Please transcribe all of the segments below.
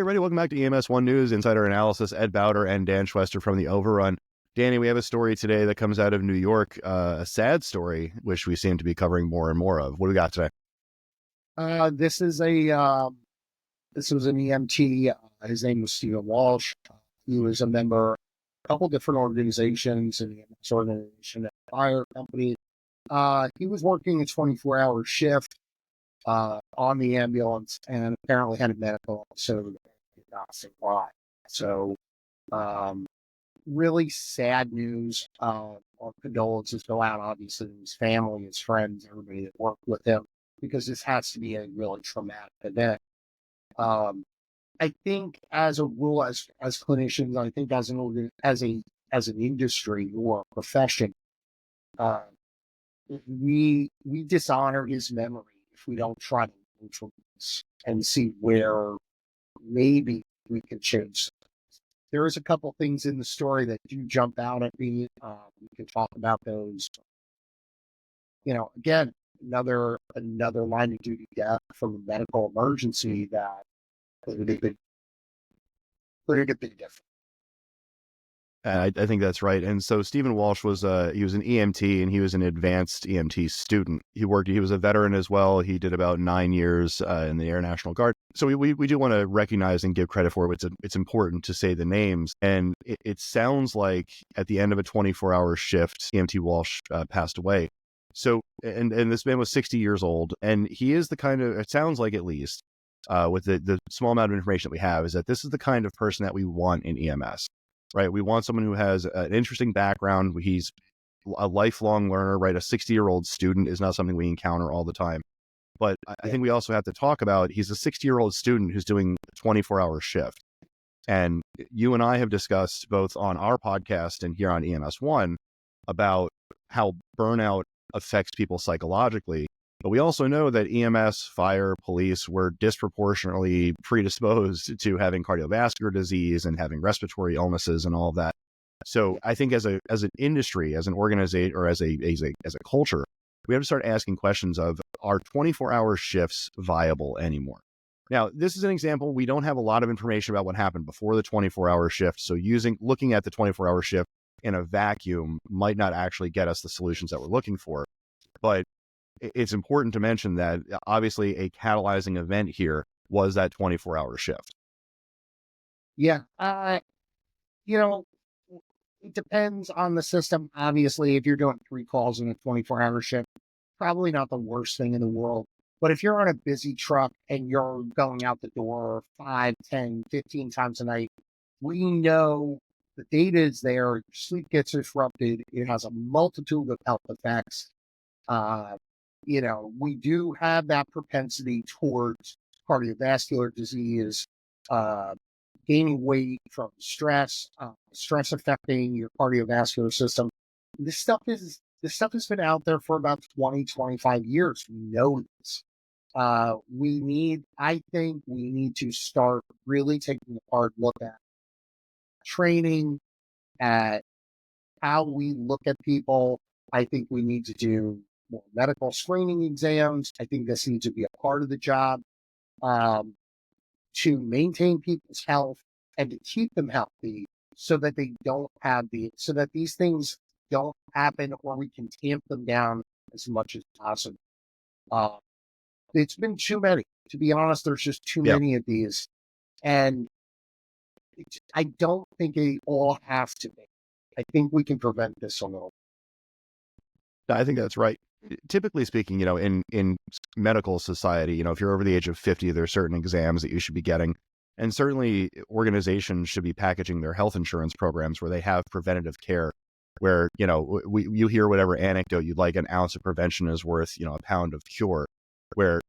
everybody. Welcome back to EMS One News Insider Analysis. Ed Bauter and Dan Schwester from the Overrun. Danny, we have a story today that comes out of New York, a sad story, which we seem to be covering more and more of. What do we got today? This was an EMT. His name was Stephen Walsh. He was a member of a couple different organizations, an EMS organization, a fire company. He was working a 24-hour shift on the ambulance and apparently had a medical episode that did not say why. So, really sad news. Our condolences go out, obviously, to his family, his friends, everybody that worked with him, because this has to be a really traumatic event. I think, as a rule, as clinicians, I think as an industry or a profession, we dishonor his memory if we don't try to learn from this and see where maybe we can change something. There is a couple things in the story that do jump out at me. We can talk about those. Again, another line of duty death from a medical emergency that could have been different. I think that's right. And so Stephen Walsh was he was an EMT, and he was an advanced EMT student. He was a veteran as well. He did about 9 years in the Air National Guard. So we do want to recognize and give credit for it. It's important to say the names. And it sounds like at the end of a 24-hour shift, EMT Walsh passed away. So, and this man was 60 years old, and he is the kind of, it sounds like, at least with the small amount of information that we have, is that this is the kind of person that we want in EMS. Right. We want someone who has an interesting background. He's a lifelong learner, right? A 60-year-old student is not something we encounter all the time. But I think we also have to talk about, he's a 60-year-old student who's doing a 24-hour shift. And you and I have discussed both on our podcast and here on EMS One about how burnout affects people psychologically. But we also know that EMS, fire, police were disproportionately predisposed to having cardiovascular disease and having respiratory illnesses and all of that. So I think as an industry, as an organization, or as a culture, we have to start asking questions of, are 24-hour shifts viable anymore? Now, this is an example. We don't have a lot of information about what happened before the 24-hour shift. So looking at the 24-hour shift in a vacuum might not actually get us the solutions that we're looking for. But it's important to mention that obviously a catalyzing event here was that 24-hour shift. Yeah. It depends on the system. Obviously, if you're doing 3 calls in a 24-hour shift, probably not the worst thing in the world. But if you're on a busy truck and you're going out the door 5, 10, 15 times a night, we know the data is there. Your sleep gets disrupted. It has a multitude of health effects. We do have that propensity towards cardiovascular disease, gaining weight from stress affecting your cardiovascular system. This stuff has been out there for about 20, 25 years. We know this. I think we need to start really taking a hard look at training, at how we look at people. I think we need to do more medical screening exams. I think this needs to be a part of the job to maintain people's health and to keep them healthy, so that so that these things don't happen, or we can tamp them down as much as possible. It's been too many. To be honest, there's just too many of these. And I don't think they all have to be. I think we can prevent this a little. I think that's right. Typically speaking, in medical society, if you're over the age of 50, there are certain exams that you should be getting. And certainly organizations should be packaging their health insurance programs where they have preventative care, where, you hear whatever anecdote you'd like, an ounce of prevention is worth, a pound of cure, where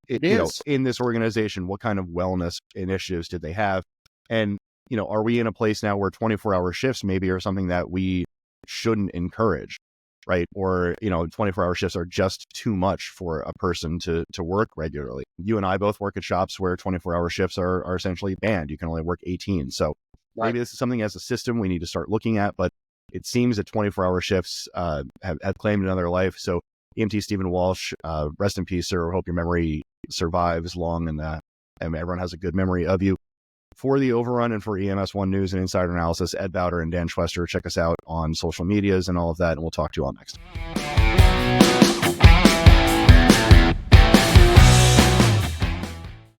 in this organization, what kind of wellness initiatives did they have? And, are we in a place now where 24-hour shifts maybe are something that we shouldn't encourage? Right. Or, 24-hour shifts are just too much for a person to work regularly. You and I both work at shops where 24-hour shifts are essentially banned. You can only work 18. So maybe this is something as a system we need to start looking at. But it seems that 24-hour shifts have claimed another life. So EMT Stephen Walsh, rest in peace, sir. I hope your memory survives long and everyone has a good memory of you. For the Overrun and for EMS One News and Insider Analysis, Ed Bauter and Dan Schwester, check us out on social medias and all of that, and we'll talk to you all next time.